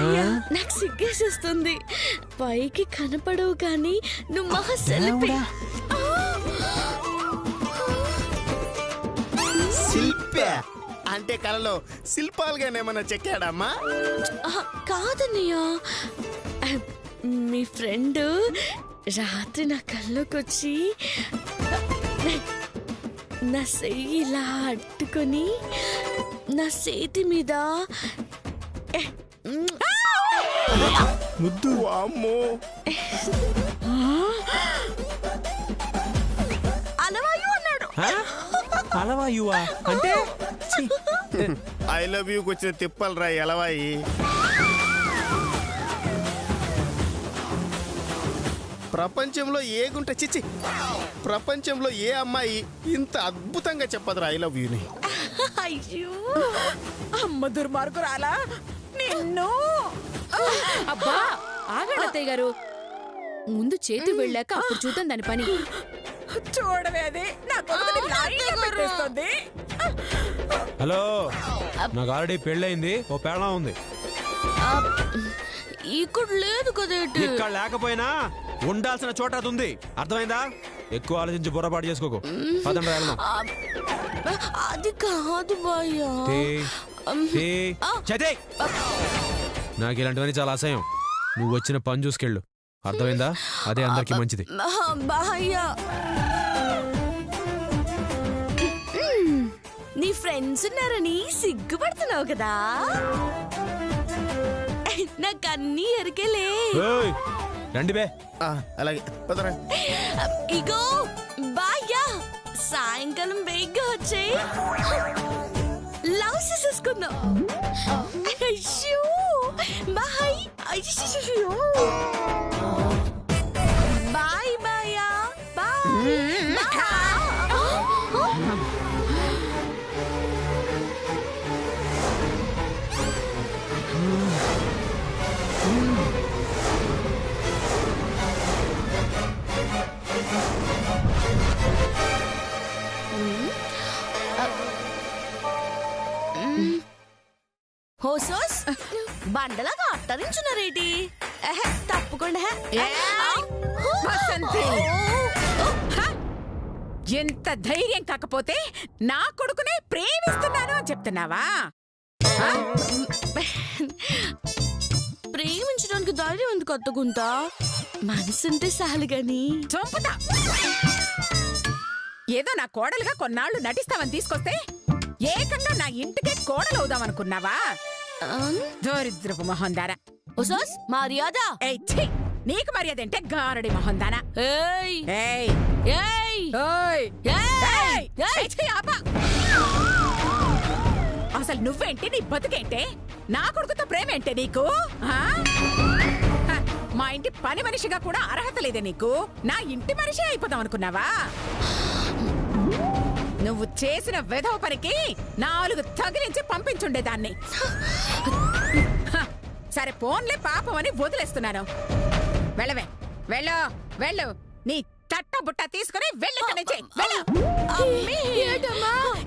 అయ్యా నాకు సిగ్గేసేస్తుంది. పైకి కనపడవు కానీ నువ్వు మహా సెల్ఫీ. శిల్పే అంటే కళలో శిల్పాలుగానేమన్నా చెక్కాడమ్మా? కాదన్నయ్య, మీ ఫ్రెండ్ రాత్రి నా కల్లోకి వచ్చి నా చెయ్యి ఇలా అట్టుకొని నా చేతి మీద ముద్దు. అమ్మో, అలవాయు అన్నాడు. అలవాయువా అంటే ఐ లవ్ యూకి వచ్చిన తిప్పలు రా ఎలవాయి. ప్రపంచంలో ఏ గుంట చిచ్చి ప్రపంచంలో ఏ అమ్మాయి ఇంత అద్భుతంగా చెప్పదురా ఐ లవ్ యూని. అయ్యో అమ్మ దుర్మార్గురాలా నిన్ను. అబ్బా ఆగండి అత్తయ్య గారు, ముందు చేతి వెళ్ళాక అప్పుడు చూద్దాం దాని పని. చూడవే అది నా కొడుకుని లారీలో పెట్టేస్తుంది. హలో, నాకు ఆల్రెడీ పెళ్ళయింది, ఓ పెళ్ళం ఉంది. ఇక్కడ లేదు కదా. ఇక్కడ లేకపోయినా ఉండాల్సిన చోట అది ఉంది, అర్థమైందా? ఎక్కువ ఆలోచించి బుర్రపాటు చేసుకోకు. పదండి వెళ్దాం. అది కాదు భయ్యా. నాకు ఇలాంటివన్నీ చాలా అసహ్యం. నువ్వు వచ్చిన పని చూసుకెళ్ళు, అర్థమైందా? అదే అందరికి మంచిది. భయ్యా నీ ఫ్రెండ్స్ ఉన్నారని సిగ్గుపడుతున్నావు కదా. నాకు అన్నీ ఎరికేలే. రండి బే. అలాగే పదరా. ఇగో బాయ్యా, సాయంకాలం బేగ్గా వచ్చాయి, లవ్ చేసేసుకుందాం. అయ్యో బాయ్. అయ్యో బాయ్ బాయ్యా, బాయ్. హోసోస్ బండలాగా అట్టరించున్నారేటి? తప్పకుండా. ఎంత ధైర్యం కాకపోతే నా కొడుకునే ప్రేమిస్తున్నాను అని చెప్తున్నావా? ప్రేమించడానికి ధైర్యం ఎందుకు అత్తుకుంటా? మనసుంటే చాలు గాని. చంపుతా. ఏదో నా కోడలుగా కొన్నాళ్ళు నటిస్తావని తీసుకొస్తే ఏకంగా నా ఇంటికే కోడలు అవుదామనుకున్నావా? దరిద్రపు మొహందారా. హోసోస్ మర్యాద. నీకు మర్యాద అంటే గారడి మొహందానా. అసలు నువ్వేంటి, నీ బతుకేంటే, నా కొడుకుతో ప్రేమేంటే నీకు? మా ఇంటి పని మనిషిగా కూడా అర్హత లేదే నీకు. నా ఇంటి మనిషి అయిపోదాం అనుకున్నావా? నువ్వు చేసిన వెధవ పనికి 4 తగిలించి పంపించుండేదాన్ని. సరే పోన్లే, పాపం అని వదిలేస్తున్నాను. వెళ్ళవే, వెళ్ళు వెళ్ళు. నీ తట్ట బుట్ట తీసుకుని వెళ్ళి.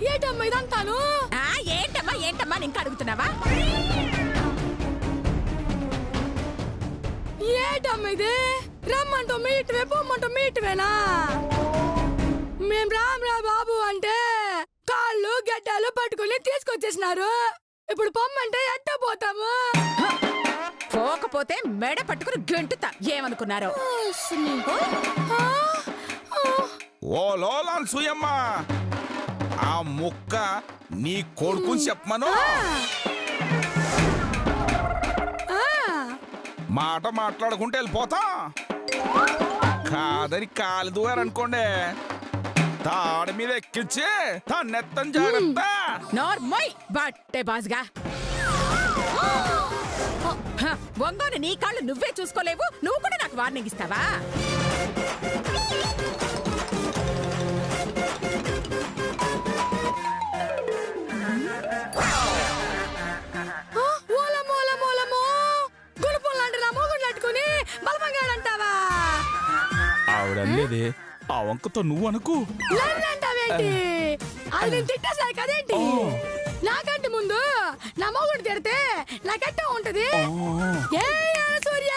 ఏంటమ్మా ఇదంతాను? ఏంటమ్మా ఏంటమ్మా ఇంకా అడుగుతున్నావా? ఏంటమ్మా ఇది? రమ్మంటూ మీటువే, పొమ్మంటూ మీటువేనా? మేం రామ్రా బాబు అంటే కాళ్ళు గడ్డలు పట్టుకుని తీసుకొచ్చేసినారు. ఇప్పుడు పొమ్మంటే ఎట్ట పోతాము? పోకపోతే మెడ పట్టుకుని గెంటుతా. ఏమనుకున్నారో? ఓ లోలాన్ సుయమ్మా, ఆ ముక్క నీ కొడుకుని చెప్పమను. మాట మాట్లాడుకుంటే వెళ్ళిపోతా. కాదని కాలు దూరారనుకోండి, తాడి మీద ఎక్కించి తన్నెత్తం జాగ్రత్త. నార్మల్ బట్టే బాజ్గా. వంగోని నీ కాళ్ళు నువ్వే చూసుకోలేవు, నువ్వు కూడా నాకు వార్నింగ్ ఇస్తావా? ఆవిడలేదే, ఆ వంకతో నువ్వు అనుకు. అది తిట్టేసాయి కదేంటి? నాకంటే ముందు నా మొగుడు తిడితే నాకెట్టా ఉంటది? ఏ సూర్య,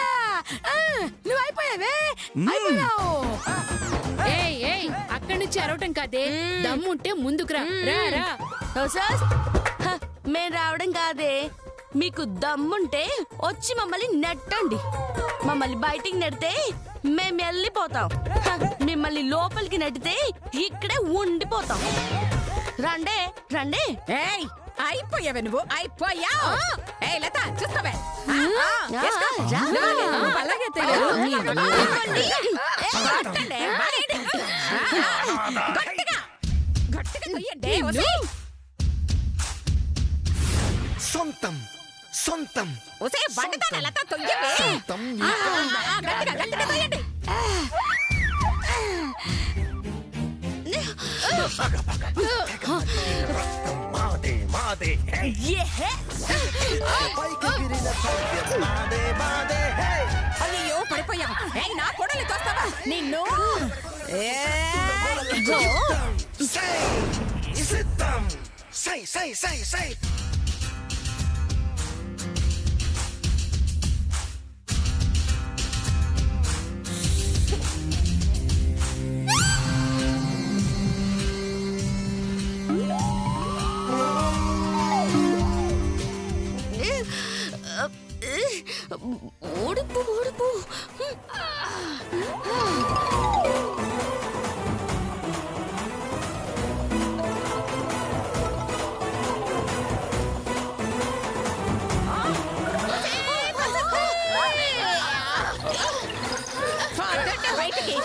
నువ్వు అయిపోయావే, అయిపోయావు. ఏయ్ ఏయ్ అక్కడి నుంచి అరవటం కాదే, దమ్ముంటే ముందుకు రా. రా రా. మేం రావడం కాదే, మీకు దమ్ముంటే వచ్చి మమ్మల్ని నెట్టండి. మమ్మల్ని బయటికి నెడితే మేము వెళ్ళిపోతాం. మిమ్మల్ని లోపలికి నెట్టితే ఇక్కడే ఉండిపోతాం. రండే రండే. ఏయ్ అయిపోయావే, నువ్వు అయిపోయా. ఏయ్ లత చూస్తావే, అలాగే సొంతం సొంతం బండతాను లత తొయ్యవే. గట్టిగా గట్టిగా తొయ్యండి. మాదే మాదే అయ్యో పడిపోయావు. ఏయ్ నా కొడలు తోస్తావా నిన్ను? సిద్ధం సై సై సై సై. ఓడిపో ఓడిపో. బయటికి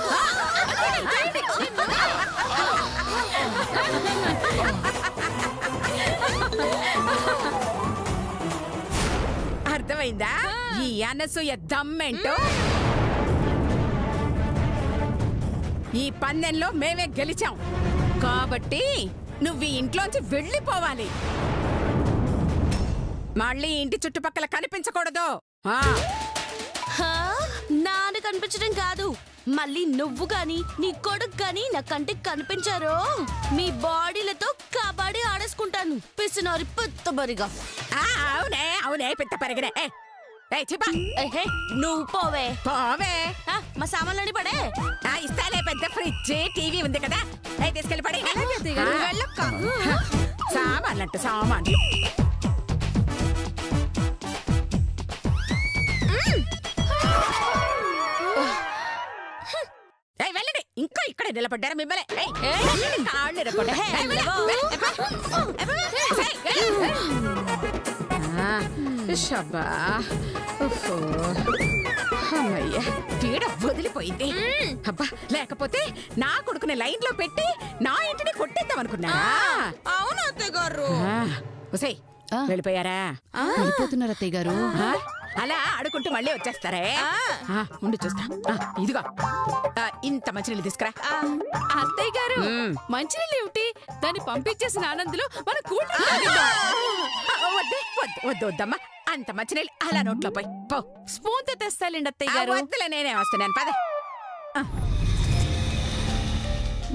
అర్థమైందా ఈ అనసూయ దమ్మెంటో? ఈ పందెంలో మేమే గెలిచాం కాబట్టి నువ్వు ఈ ఇంట్లోంచి వెళ్ళిపోవాలి. మళ్ళీ ఇంటి చుట్టుపక్కల కనిపించకూడదు. నాన్న కనిపించడం కాదు, మళ్ళీ నువ్వు గాని నీ కొడుకు గాని నా కంటికి కనిపించారో మీ బాడీలతో కబడ్డీ ఆడేసుకుంటాను. పిసినారి పెద్దబరిగా. అవునే అవునే పెద్ద పరిగనే. నువ్వు పోవే పోవే. మా సామాన్లని పడే. ఇస్తాలే, పెద్ద ఫ్రిడ్జ్ టీవీ ఉంది కదా, తీసుకెళ్ళి పడి. వెళ్ళక్క. సామాన్లంట సామాన్లు. వెళ్ళండి, ఇంకా ఇక్కడ నిలబడ్డారా మిమ్మల్ని? కాళ్ళు ఇరగొట్ట. షబ్బా, అమ్మయ్య పీడ వదిలిపోయింది. అబ్బా, లేకపోతే నా కొడుకుని లైన్ లో పెట్టి నా ఇంటిని కొట్టేద్దాం అనుకున్నా. అవును అత్తయ్య గారు. వెళ్ళిపోయారా? వెళ్ళిపోతున్నారు అత్తయ్య గారు. అలా ఆడుకుంటూ మళ్ళీ వచ్చేస్తారే. ఉండి చూస్తా. ఇదిగో ఇంత మంచినీళ్ళు తీసుకురా. అత్తయ్య గారు మంచినీళ్ళు ఏమిటి? దాన్ని పంపించేసిన ఆనందులో మన వద్దు వద్దమ్మా, అంత మంచినీళ్ళు అలా నోట్లో పోయి పో. స్పూన్ తో తెస్తాలేండి అత్తయ్య గారు. వద్దులే, నేనే వస్తున్నాను పద.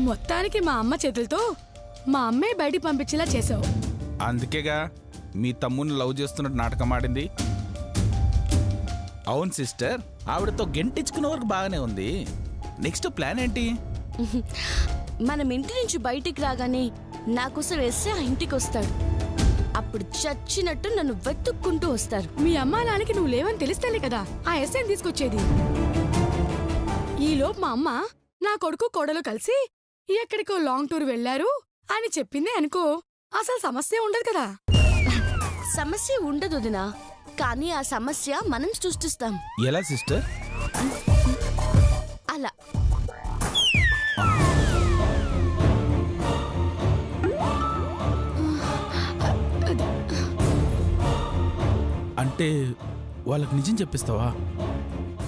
మొత్తానికి మా అమ్మ చేతులతో మా అమ్మే బయటికి పంపించేలా చేసావు. అందుకేగా మీ తమ్ముని లవ్ చేస్తున్నట్టు నాటకం ఆడింది. అవును సిస్టర్, ఆవిడతో గెంటించుకునే వరకు బాగానే ఉంది. నెక్స్ట్ ప్లాన్ ఏంటి? మనం ఇంటి నుంచి బయటికి రాగానే నాకోసం వేస్తే ఆ ఇంటికి వస్తాడు. అప్పుడు చచ్చినట్టు నన్ను వెతుక్కుంటూ వస్తారు. మీ అమ్మా నాన్నకి నువ్వు లేవని తెలిస్తేలే కదా ఆ ఎస్ఐని తీసుకొచ్చేది. ఈలోపు మా అమ్మ నా కొడుకు కోడలు కలిసి ఎక్కడికో లాంగ్ టూర్ వెళ్లారు అని చెప్పిందే అనుకో, అసలు సమస్య ఉండదు కదా. సమస్య ఉండదు వదినా, కానీ ఆ సమస్య మనం సృష్టిస్తాం. ఎలా సిస్టర్? అలా. అంటే వాళ్ళకి నిజం చెప్పిస్తావా?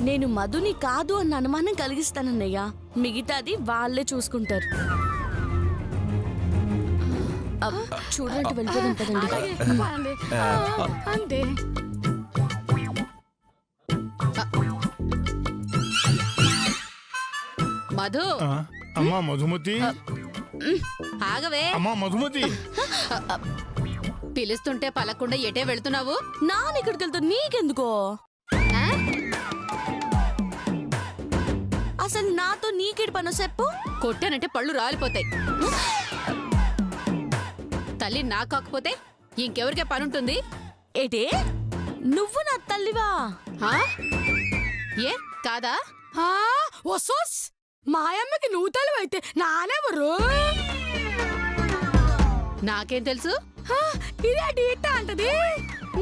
నేను మధుని కాదు అన్న అనుమానం కలిగిస్తానన్నయ్య, మిగతాది వాళ్ళే చూసుకుంటారు. చూడండి, వెళ్ళిపోదాం పదండి. అంతే. మధు, అమ్మా మధుమతి, ఆగవే. అమ్మా మధుమతి. పిలుస్తుంటే పలకుండా ఎటే వెళ్తున్నావు? నాన్న ఇక్కడికి వెళ్తా నీకెందుకో? ఆ? అసలు నాతో నీకేటి పనో చెప్పు. కొట్టానంటే పళ్ళు రాలిపోతాయి. తల్లి నా కాకపోతే ఇంకెవరికే పనుంటుంది? ఏటే నువ్వు నా తల్లివా? ఆ? ఏ కాదా? వసోస్ మాయమ్మకి నువ్వు తల్లివైతే నానెవరు? నాకేం తెలుసు? ఇదేంటి ఇట్ట అంటది?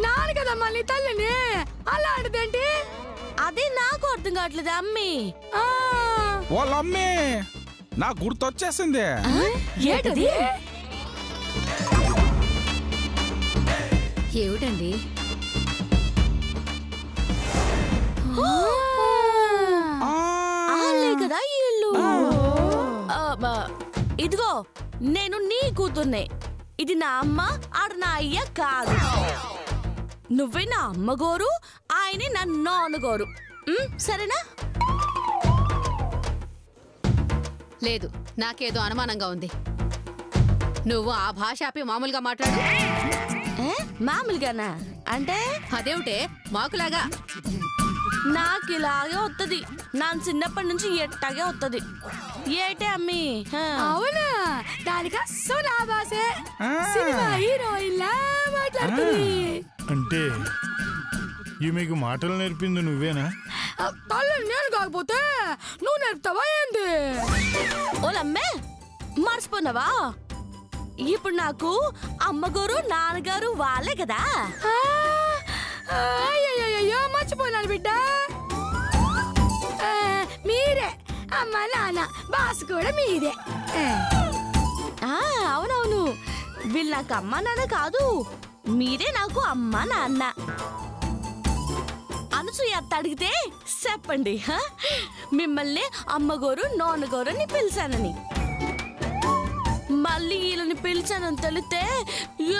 నాన్న కదా మళ్ళీ తల్లిని అలా అంటదేంటి? అదే నాకు అర్థం కావట్లేదు అమ్మి. వాళ్ళ అమ్మే నాకు గుర్తొచ్చేసింది. ఏంటది? ఏమిటండి? ఆలే కదా ఈ ఇల్లు. ఇదిగో నేను నీ కూతుర్నే. ఇది నా అమ్మ, ఆడు నా అయ్య కాదు. నువ్వే నా అమ్మగోరు, ఆయనే నా నాన్నగోరు. సరేనా? లేదు, నాకేదో అనుమానంగా ఉంది. నువ్వు ఆ భాష ఆపి మామూలుగా మాట్లాడు. మామూలుగానా అంటే? అదేమిటే మాకులాగా? నాకు ఇలాగే వస్తుంది. నా చిన్నప్పటి నుంచి ఎట్టాగే వస్తుంది. ఏటే అమ్మి? అవునా, దానికి అస్సలు నా భాషే. సినిమా హీరోయిన్లా మాట్లాడుతుంది. అంటే ఈమెకు మాటలు నేర్పింది నువ్వేనా? తల్లి నేను కాకపోతే నువ్వు నేర్పుతావా ఏంది? ఓలమ్మే మర్చిపోన్నావా? ఇప్పుడు నాకు అమ్మగారు నాన్నగారు వాళ్ళే కదా. అయ్యో మర్చిపోయినాను బిడ్డ. మీరే అమ్మ నాన్న, బాస్ కూడా మీరే. అవునవును, వీళ్ళు నాకు అమ్మ నాన్న కాదు, మీరే నాకు అమ్మ నాన్న. అనసూయ అత్త అడిగితే చెప్పండి మిమ్మల్ని అమ్మగోరు నాన్నగోరు అని పిలిచానని. మళ్ళీ వీళ్ళని పిలిచానని తెలితే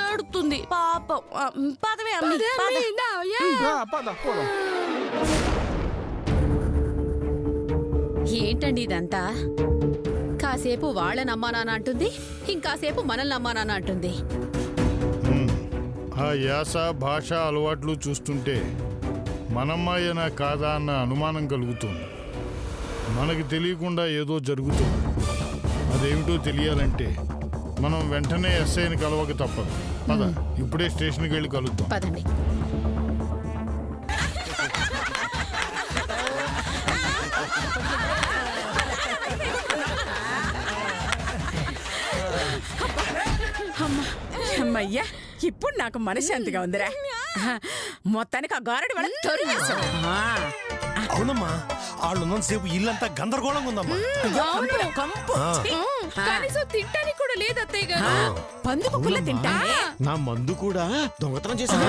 ఏడుతుంది పాపం. పదవే అమ్మి. ఏంటండి ఇదంతా? కాసేపు వాళ్ళని అమ్మా నాన్న అంటుంది, ఇంకాసేపు మనల్ని అమ్మా నాన్న అంటుంది. ఆ యాస భాష అలవాట్లు చూస్తుంటే మనమ్మాయేనా కాదా అన్న అనుమానం కలుగుతుంది. మనకి తెలియకుండా ఏదో జరుగుతుంది. అదేమిటో తెలియాలంటే మనం వెంటనే ఎస్ఐని కలవక తప్పదు. పద, ఇప్పుడే స్టేషన్కి వెళ్ళి కలుద్దాం. పదండి. అమ్మయ్యా, ఇప్పుడు నాకు మనశ్శాంతిగా ఉందిరా. మొత్తానికి ఆ గారడి వాళ్ళ తొరిగేశాడు. అవునమ్మా, వాళ్ళున్నంతసేపు ఇల్లంతా గందరగోళంగా ఉందమ్మా. కంపు. కనీసం తింటానికి కూడా లేదు అత్తయ్య గారు. పంది కుక్కల తింటా. నా మందు కూడా దొంగతనం చేశాడు.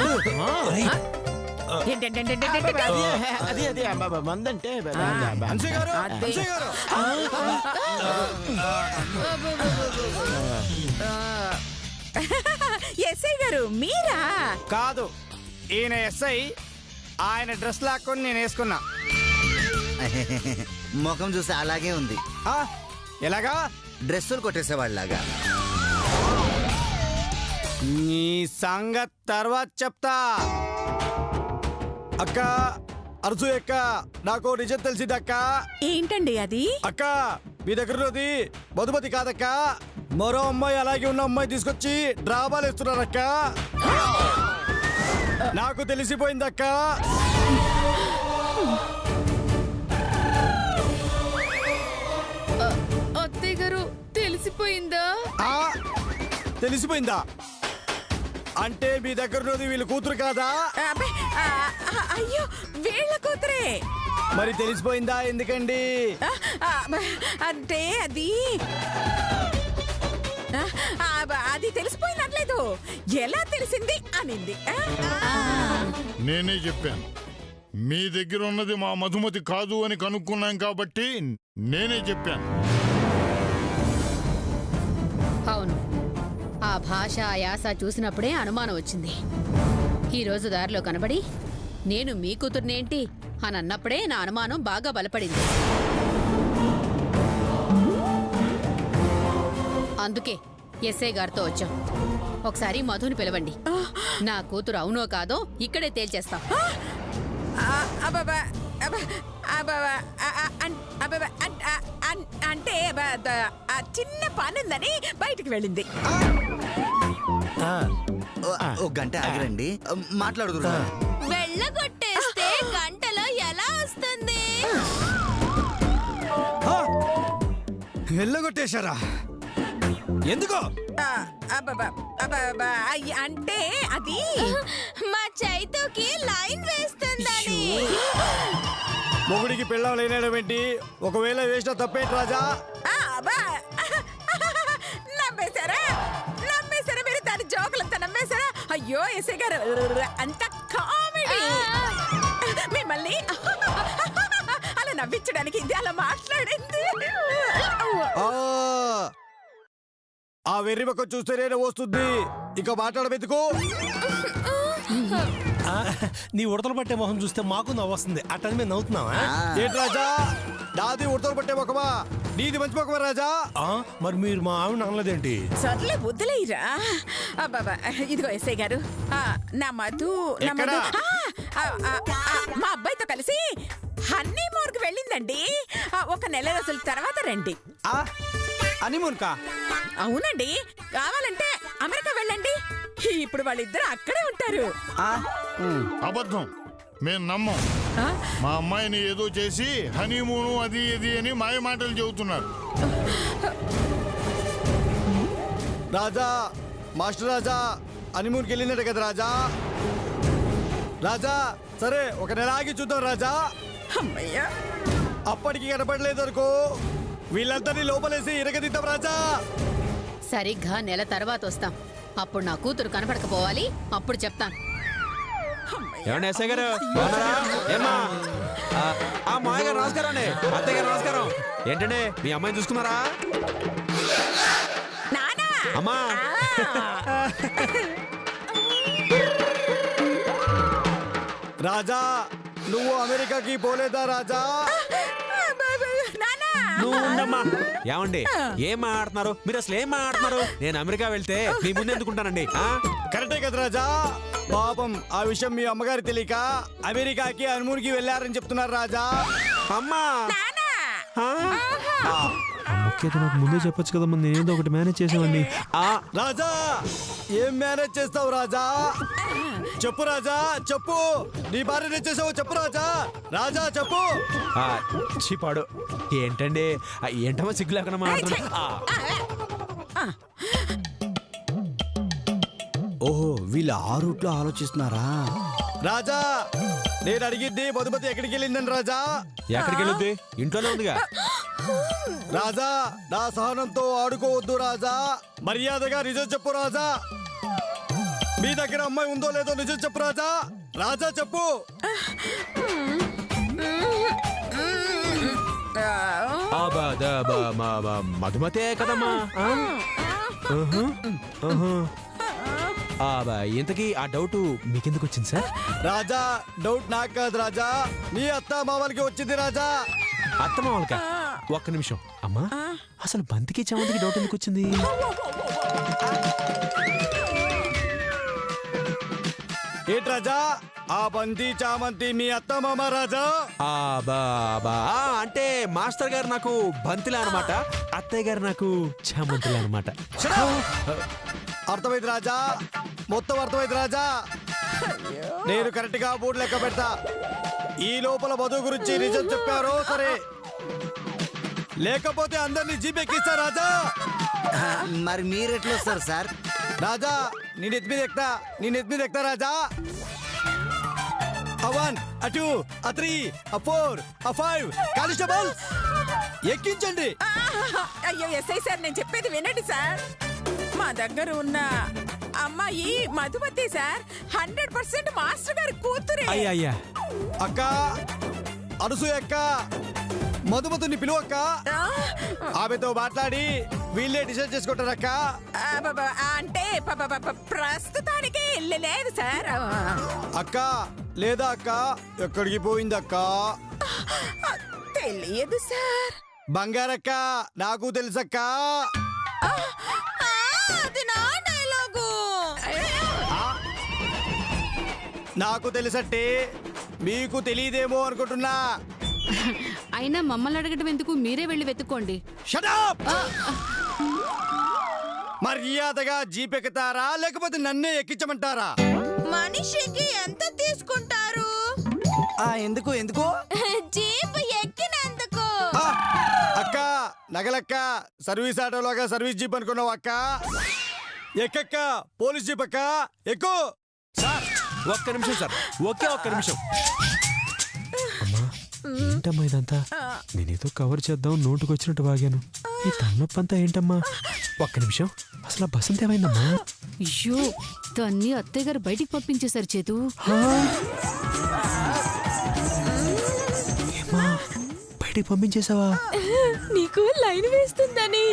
అదే అదే మందంటే ఎస్ఐ గారు మీరా? కాదు, ఈయన ఎస్ఐ. ఆయన డ్రెస్ లాక్కొని నేను వేసుకున్నా. ముఖం చూస్తే అలాగే ఉంది. ఎలాగా? డ్రెస్సులు కొట్టేసేవాళ్ళలాగా. నీ సంగతి తర్వాత చెప్తా. అక్క అరుసు అక్క, నాకు నిజం తెలిసింది అక్క. ఏంటండి అది? అక్క, మీ దగ్గరది మధుమతి కాదక్క, మరో అమ్మాయి అలాగే ఉన్న అమ్మాయి తీసుకొచ్చి డ్రామాలు వేస్తున్నారక్క. నాకు తెలిసిపోయిందక్క. అత్తయ్య గారు తెలిసిపోయిందా? తెలిసిపోయిందా అంటే మీ దగ్గరది వీళ్ళ కూతురు కాదా? అయ్యో, వీళ్ళ కూతురే. మరి తెలిసిపోయిందా ఎందుకండి? అంటే అది అది తెలిసిపోయినట్లేదు. ఎలా తెలిసింది అనింది. నేనే చెప్పాను, మీ దగ్గర ఉన్నది మా మధుమతి కాదు అని కనుక్కున్నాం కాబట్టి నేనే చెప్పాను. అవును, ఆ భాష యాస చూసినప్పుడే అనుమానం వచ్చింది. ఈరోజు దారిలో కనబడి నేను మీ కూతుర్నేంటి అని అన్నప్పుడే నా అనుమానం బాగా బలపడింది. అందుకే ఎస్ఐ గారితో వచ్చాం. ఒకసారి మధుని పిలవండి. నా కూతురు అవునో కాదో ఇక్కడే తేల్చేస్తాం. అంటే చిన్న పనుందని బయటికి వెళ్ళింది. ఓ గంట ఆగిరండి, మాట్లాడుతున్నా. వెళ్ళగొట్టేస్తే గంటలో ఎలా వస్తుంది? వెళ్ళగొట్టేశారా? ఎందుకో? అంటే అది మా చైతూకి లైన్ వేస్తుందని. మొగుడికి పెళ్ళం లేనడం ఏంటి? ఒకవేళ వేసిన తప్పేంటి రాజా? నమ్మేశారా? మీరు దాని జోకులంతా నమ్మేశారా? అయ్యో ఎస్ఐ గారు, అంత కామెడీ. మిమ్మల్ని అలా నవ్వించడానికి ఇది అలా మాట్లాడింది. ఆ వెర్రి పక్క చూస్తేనే వస్తుంది, ఇక మాట్లాడబెతుకు. నీ ఉడతలు పట్టే మొహం చూస్తే మాకు నవ్వొస్తుంది. అట్టని మేము నవ్వుతున్నావా? ఏంటి రాజా, నాది ఉడతలు పట్టే మొఖమా, నీది మంచి మొఖమా రాజా? మరి మీరు మా ఆవిడ అనలేదేంటి? సర్లే వద్దులేరా. బాబా ఇదిగో ఎస్ఐ గారు, నా మధు మా అబ్బాయితో కలిసి హన్నీమూర్కి వెళ్ళిందండి. ఒక నెల రోజుల తర్వాత రండి. హనీమూన్ కా? అవునండి, కావాలంటే అమెరికా వెళ్ళండి. ఇప్పుడు వాళ్ళిద్దరు అక్కడే ఉంటారు. అబద్ధం, మేము నమ్మం. మా అమ్మాయిని ఏదో చేసి హనీమూను అది ఇది అని మాయ మాటలు చెబుతున్నారు. రాజా, మాస్టర్ రాజా హనీమూన్కి వెళ్ళినట్టు కదా రాజా? రాజా సరే, ఒక నెల ఆగి చూద్దాం రాజా. అమ్మయ్యా, అప్పటికి కనపడలేదు అనుకో, వీళ్ళందరినీ లోపలేసి ఇరగదిద్దాం రాజా. సరిగ్గా నెల తర్వాత వస్తాం. అప్పుడు నా కూతురు కనపడకపోవాలి, అప్పుడు చెప్తాను. ఏమండి ఎస్ఐ గారు, ఏమా మాయ గారు నమస్కారం అండి. అత్తయ్య గారు నమస్కారం. ఏంటండి మీ అమ్మాయిని చూసుకున్నారా? అమ్మా రాజా, నువ్వు అమెరికాకి పోలేదా రాజా? నువ్వు ఉండమ్మా. ఏమండి ఏం మాట్లాడుతున్నారు మీరు? అసలు ఏం మాట్లాడుతున్నారు? నేను అమెరికా వెళ్తే మీ ముందు ఎందుకుంటానండి? కరెక్టే కదా రాజా. పాపం ఆ విషయం మీ అమ్మగారు తెలియక అమెరికాకి హనీమూన్కి వెళ్ళారని చెప్తున్నారు రాజా. అమ్మా నాకు ముందే చెప్పొచ్చు కదమ్మా, నేనేదో ఒకటి మేనేజ్ చేసేవాడిని. రాజా ఏం మేనేజ్ చేస్తావు రాజా? చెప్పు రాజా, చెప్పు. నీ భార్య చేసావు చెప్పు రాజా. రాజా చెప్పు. చీపాడు ఏంటండి? ఏంటమ్మా సిగ్గు లేకుండా మాట్లాడుతున్నా? ఓహో, వీళ్ళు ఆ రూట్లో ఆలోచిస్తున్నారా? రాజా నేను అడిగింది మధుమతి ఎక్కడికి వెళ్ళిందని రాజా. ఎక్కడికి వెళ్ళొద్ది? ఇంట్లోనే ఉందిగా. రాజా నా సహనంతో ఆడుకోవద్దు రాజా. మర్యాదగా నిజం చెప్పు రాజా. మీ దగ్గర అమ్మాయి ఉందో లేదో నిజం చెప్పు రాజా. రాజా చెప్పు. మధుమతే కదమ్మా. ఇంతకీ ఆ డౌట్ మీకెందుకు వచ్చింది సార్? రాజా డౌట్ నాకు కాదు రాజా, నీ అత్త మామలకి వచ్చింది రాజా. అత్త మామలకా? ఒక్క నిమిషం అమ్మా, అసలు బంతికి చామంతికి డౌట్ ఎందుకు వచ్చింది? ఏంటి రాజా ఆ బంతి చామంతి మీ అత్త మామ రాజా? అంటే మాస్టర్ గారు నాకు బంతిలా అనమాట, అత్తయ్య గారు నాకు చామంతిలా అనమాట. అర్థమైంది రాజా, మొత్తం అర్థమైంది రాజా. నేను కరెక్ట్ గా బోర్డు లెక్క పెడతా. ఈ లోపల మధు గురించి నిజం చెప్పారో సరే, లేకపోతే అందరినీ జీపెక్కిస్తా రాజా. మరి మీరెట్లు వస్తారు సార్? రాజా నీ నెత్తి మీద ఎక్కుతా, నీ నెత్తి మీద ఎక్కుతా రాజా. A 1, a 2, a 3, a 4, a 5 constable ఎక్కించండి. అయ్యో ఎస్ఐ సార్, నేను చెప్పేది వినండి సార్. మా దగ్గర ఉన్న అమ్మాయి మధుమతి సార్, 100% మాస్టర్ గారి కూతురే. అయ్యా అక్క అనసూయ అక్క, మధుమతిని పిలువక్క. ఆమెతో మాట్లాడి వీళ్ళే డిసైడ్ చేసుకుంటారక్క. అంటే ప్రస్తుతానికి లేదు సార్. అక్క లేదా అక్క, ఎక్కడికి పోయింది అక్క? తెలియదు సార్. బంగారక్క నాకు తెలుసక్క. నాకు తెలుసట్టే, మీకు తెలియదేమో అనుకుంటున్నా. అయినా మమ్మల్ని అడగటం ఎందుకు, మీరే వెళ్ళి వెతుక్కోండి. Shut up! మర్యాదగా జీప్ ఎక్కుతారా లేకపోతే నన్నే ఎక్కించమంటారా? మనిషికి ఎంత తీసుకుంటారు? ఎందుకు ఎందుకు జీప్ ఎక్కినందుకు. అక్క నగలక్క, సర్వీస్ ఆటోలాగా సర్వీస్ జీప్ అనుకున్నావు అక్క. ఎక్కక్క, పోలీస్ జీప్ అక్క, ఎక్కు. సార్ ఒక్క నిమిషం సార్, ఒక్క నిమిషం. అమ్మా ఏంటమ్మా ఇదంతా? నేనేదో కవర్ చేద్దాం నోటుకు వచ్చినట్టు బాగాను. ఈ తలనొప్పి అంతా ఏంటమ్మా? ఒక్క నిమిషం, అసలు బసంత ఏమైందమ్మా? అయ్యో, దాన్ని అత్తయ్య గారు బయటికి పంపించేశారు చేతు. ఏమ్మా, బయటికి పంపించేసావా? నీకు లైన్ వేస్తుందని.